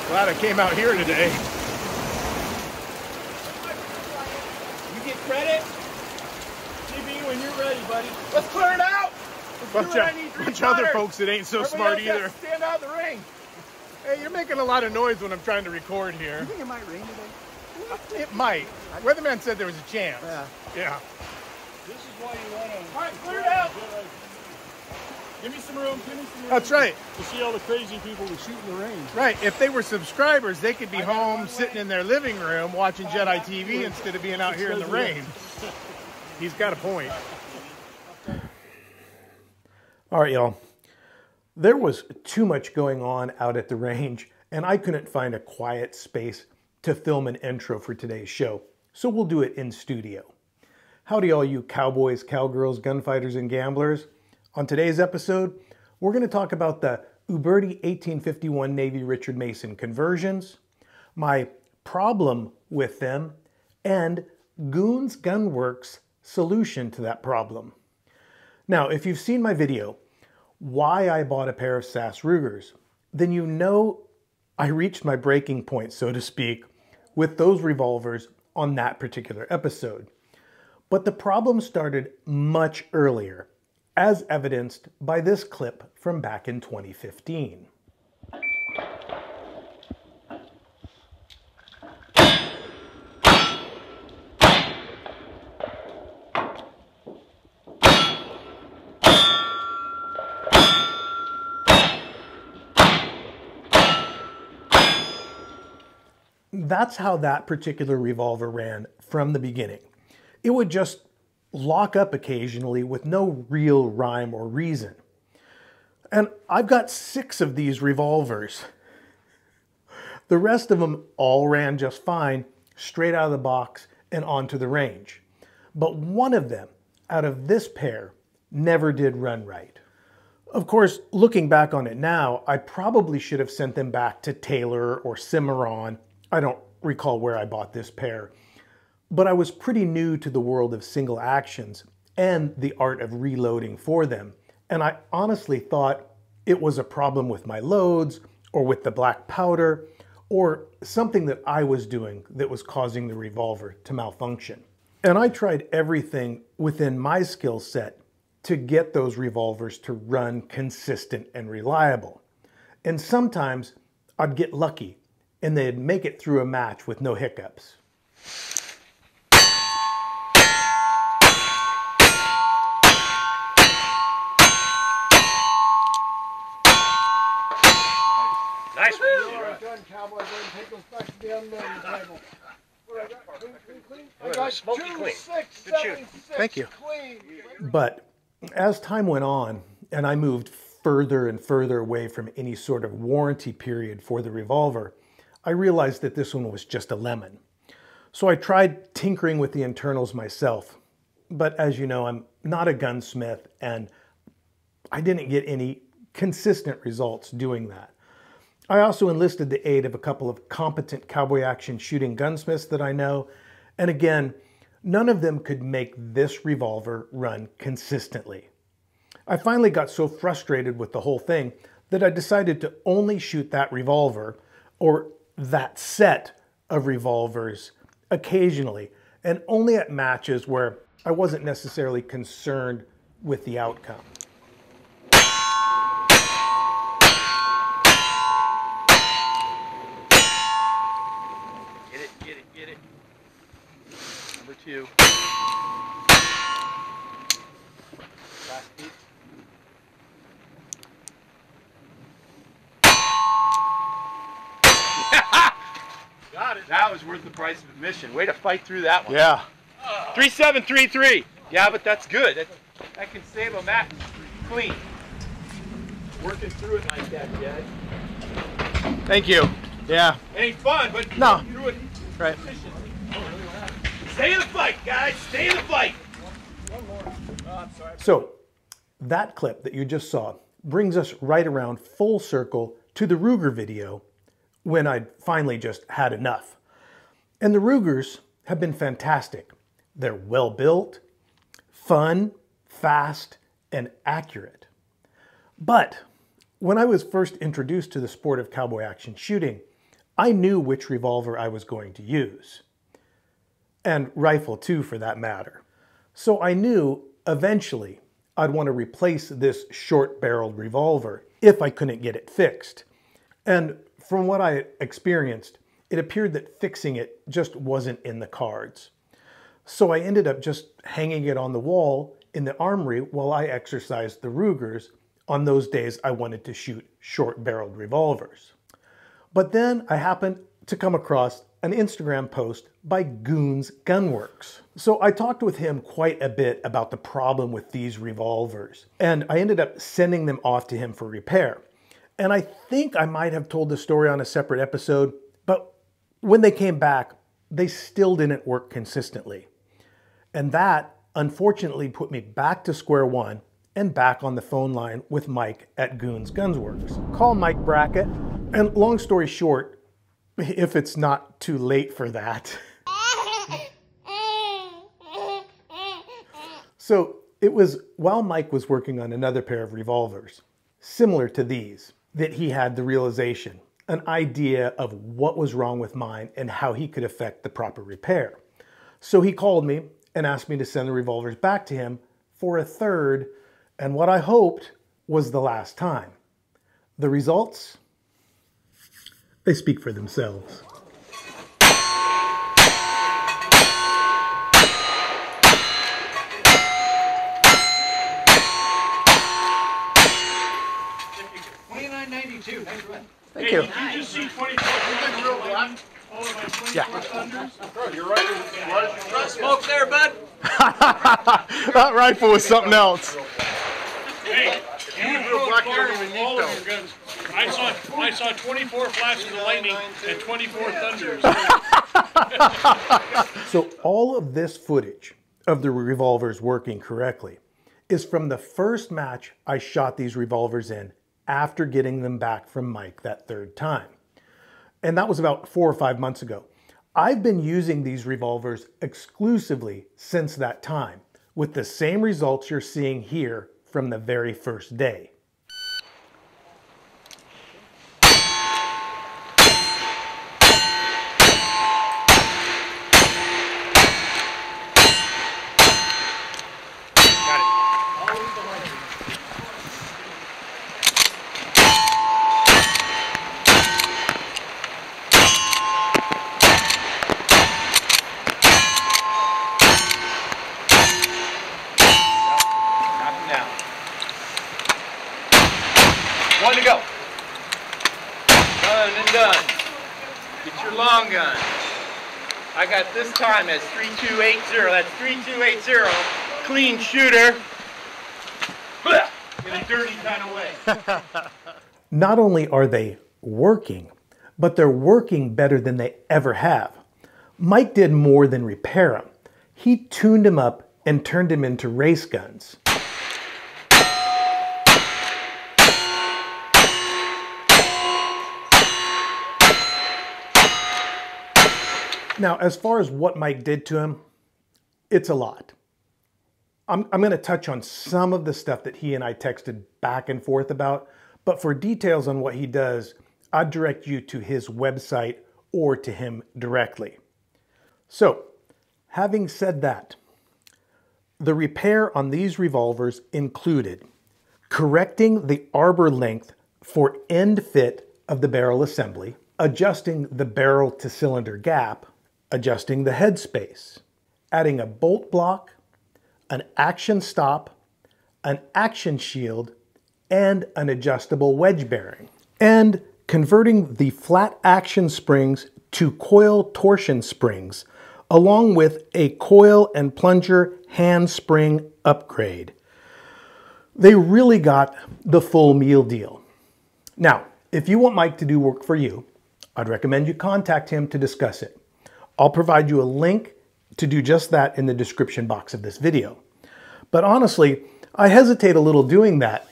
Glad I came out here today. You get credit? GB, when you're ready, buddy. Let's clear it out! Bunch of other folks that ain't so smart either. Stand out of the ring. Hey, you're making a lot of noise when I'm trying to record here. You think it might rain today? It might. Weatherman said there was a chance. Yeah. This is why you want to... All right, clear it out. Give me some room, give me some room. That's right. To see all the crazy people that shoot in the range. Right. If they were subscribers, they could be home sitting in their living room watching Jed I TV instead of being out here in the rain. He's got a point. All right, y'all. There was too much going on out at the range, and I couldn't find a quiet space to film an intro for today's show, so we'll do it in studio. Howdy all you cowboys, cowgirls, gunfighters, and gamblers. On today's episode, we're going to talk about the Uberti 1851 Navy Richard-Mason conversions, my problem with them, and Goons Gunworks' solution to that problem. Now, if you've seen my video, why I bought a pair of SAS Rugers, then you know I reached my breaking point, so to speak, with those revolvers on that particular episode. But the problem started much earlier, as evidenced by this clip from back in 2015. That's how that particular revolver ran from the beginning. It would just lock up occasionally with no real rhyme or reason. And I've got 6 of these revolvers. The rest of them all ran just fine, straight out of the box and onto the range. But one of them, out of this pair, never did run right. Of course, looking back on it now, I probably should have sent them back to Taylor or Cimarron. I don't recall where I bought this pair. But I was pretty new to the world of single actions and the art of reloading for them, and I honestly thought it was a problem with my loads or with the black powder or something that I was doing that was causing the revolver to malfunction. And I tried everything within my skill set to get those revolvers to run consistent and reliable. And sometimes I'd get lucky and they'd make it through a match with no hiccups. Nice one. All right, done, Cowboy. Go ahead and take those back to the unloading table. What I got? Clean? I got Smoky 2, clean. 6, Good shoot. 7, 6 Thank you. Clean. But as time went on and I moved further and further away from any sort of warranty period for the revolver, I realized that this one was just a lemon. So I tried tinkering with the internals myself. But as you know, I'm not a gunsmith and I didn't get any consistent results doing that. I also enlisted the aid of a couple of competent cowboy action shooting gunsmiths that I know, and again, none of them could make this revolver run consistently. I finally got so frustrated with the whole thing that I decided to only shoot that revolver, or that set of revolvers, occasionally, and only at matches where I wasn't necessarily concerned with the outcome. Get it. Number 2. Last beat. Got it. That was worth the price of admission. Way to fight through that one. Yeah. 3733. Yeah, but that's good. That can save a match clean. Working through it like that, Jed. Thank you. Yeah. It ain't fun, but No. you through it Right. efficiently. Stay in the fight, guys. Stay in the fight. So that clip that you just saw brings us right around full circle to the Ruger video when I'd finally just had enough. And the Rugers have been fantastic. They're well built, fun, fast, and accurate. But when I was first introduced to the sport of cowboy action shooting, I knew which revolver I was going to use. And rifle too, for that matter. So I knew eventually I'd want to replace this short-barreled revolver if I couldn't get it fixed. And from what I experienced, it appeared that fixing it just wasn't in the cards. So I ended up just hanging it on the wall in the armory while I exercised the Rugers on those days I wanted to shoot short-barreled revolvers. But then I happened to come across an Instagram post by Goons Gunworks. So I talked with him quite a bit about the problem with these revolvers, and I ended up sending them off to him for repair. And I think I might have told the story on a separate episode, but when they came back, they still didn't work consistently. And that, unfortunately, put me back to square one and back on the phone line with Mike at Goons Gunworks. Call Mike Brackett, and long story short, if it's not too late for that. So it was while Mike was working on another pair of revolvers, similar to these, that he had the realization, an idea of what was wrong with mine and how he could effect the proper repair. So he called me and asked me to send the revolvers back to him for a third, and what I hoped was the last time. The results? They speak for themselves. Thank you. Did you just see 24? Real black? All of my 24 Thunders? Bro, you're right. Smoke there, bud. That rifle was something else. Hey, real black, you don't even need all of your guns. I saw 24 flashes of lightning and 24 Thunders. So all of this footage of the revolvers working correctly is from the first match I shot these revolvers in after getting them back from Mike that third time. And that was about 4 or 5 months ago. I've been using these revolvers exclusively since that time, with the same results you're seeing here from the very first day. One to go. Done and done. Get your long gun. I got this time as 3280. That's 3280. Clean shooter. In a dirty kind of way. Not only are they working, but they're working better than they ever have. Mike did more than repair them. He tuned them up and turned them into race guns. Now, as far as what Mike did to him, it's a lot. I'm going to touch on some of the stuff that he and I texted back and forth about, but for details on what he does, I'd direct you to his website or to him directly. So, having said that, the repair on these revolvers included correcting the arbor length for end fit of the barrel assembly, adjusting the barrel to cylinder gap, adjusting the headspace, adding a bolt block, an action stop, an action shield, and an adjustable wedge bearing, and converting the flat action springs to coil torsion springs, along with a coil and plunger hand spring upgrade. They really got the full meal deal. Now, if you want Mike to do work for you, I'd recommend you contact him to discuss it. I'll provide you a link to do just that in the description box of this video. But honestly, I hesitate a little doing that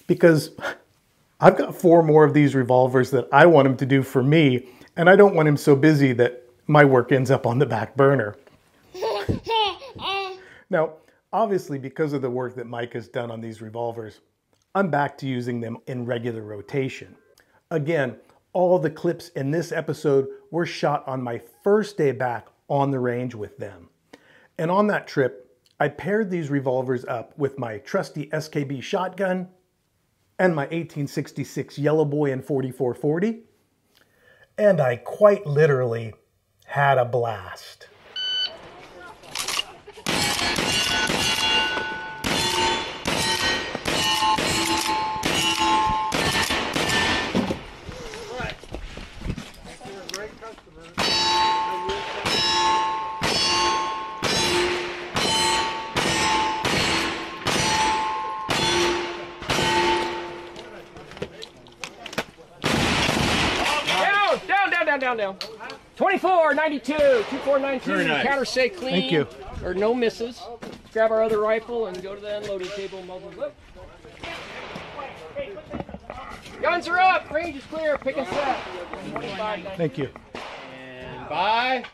because I've got 4 more of these revolvers that I want him to do for me, and I don't want him so busy that my work ends up on the back burner. Now, obviously, because of the work that Mike has done on these revolvers, I'm back to using them in regular rotation. Again, all the clips in this episode were shot on my first day back on the range with them. And on that trip, I paired these revolvers up with my trusty SKB shotgun and my 1866 Yellow Boy in 4440, and I quite literally had a blast. Down. 24, 92, 2492. Nice. Counter stay clean. Thank you. Or no misses. Grab our other rifle and go to the unloading table. Guns are up. Range is clear. Pick and set. 25, Thank you. And bye.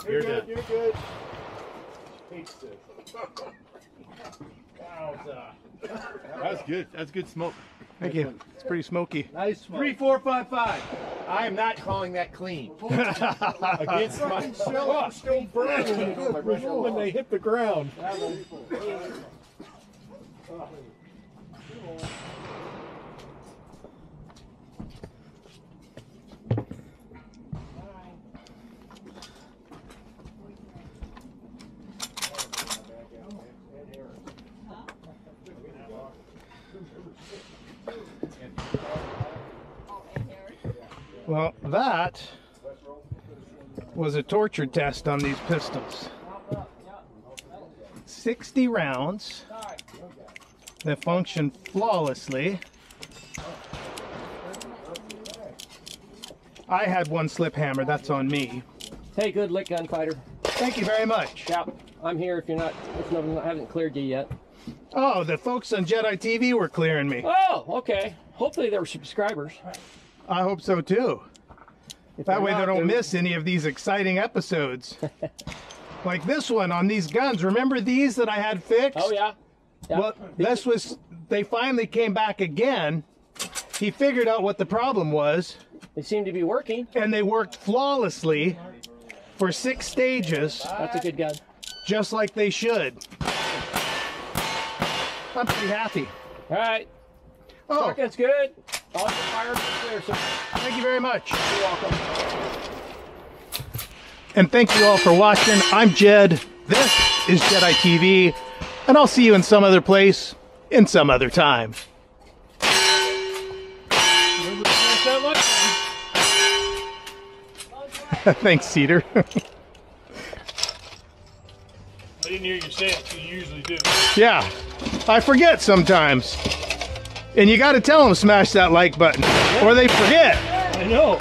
You're good. You're good. That's good. That's good smoke. Thank you. It's pretty smoky. Nice smoke. 3455. I am not calling that clean. Against my Shells still burning when they hit the ground. Well, that was a torture test on these pistols. 60 rounds that function flawlessly. I had one slip hammer, that's on me. Hey, good lick, gunfighter. Thank you very much. Yeah, I'm here if I haven't cleared you yet. Oh, the folks on Jed I TV were clearing me. Oh, okay. Hopefully they were subscribers. I hope so too. If That they're way they not, don't they're- miss any of these exciting episodes. Like this one on these guns. Remember these that I had fixed? Oh, yeah. Yeah. Well, this was, they finally came back again. He figured out what the problem was, They seem to be working. and they worked flawlessly for 6 stages, That's a good gun. just like they should. I'm pretty happy. All right. Oh, Shotgun's good. All the fire is clear, so thank you very much. you're welcome. And thank you all for watching. I'm Jed. This is Jed I TV, and I'll see you in some other place, in some other time. Thanks, Cedar. I didn't hear you say it, you usually do. Yeah, I forget sometimes. And you got to tell them smash that like button, or they forget. I know.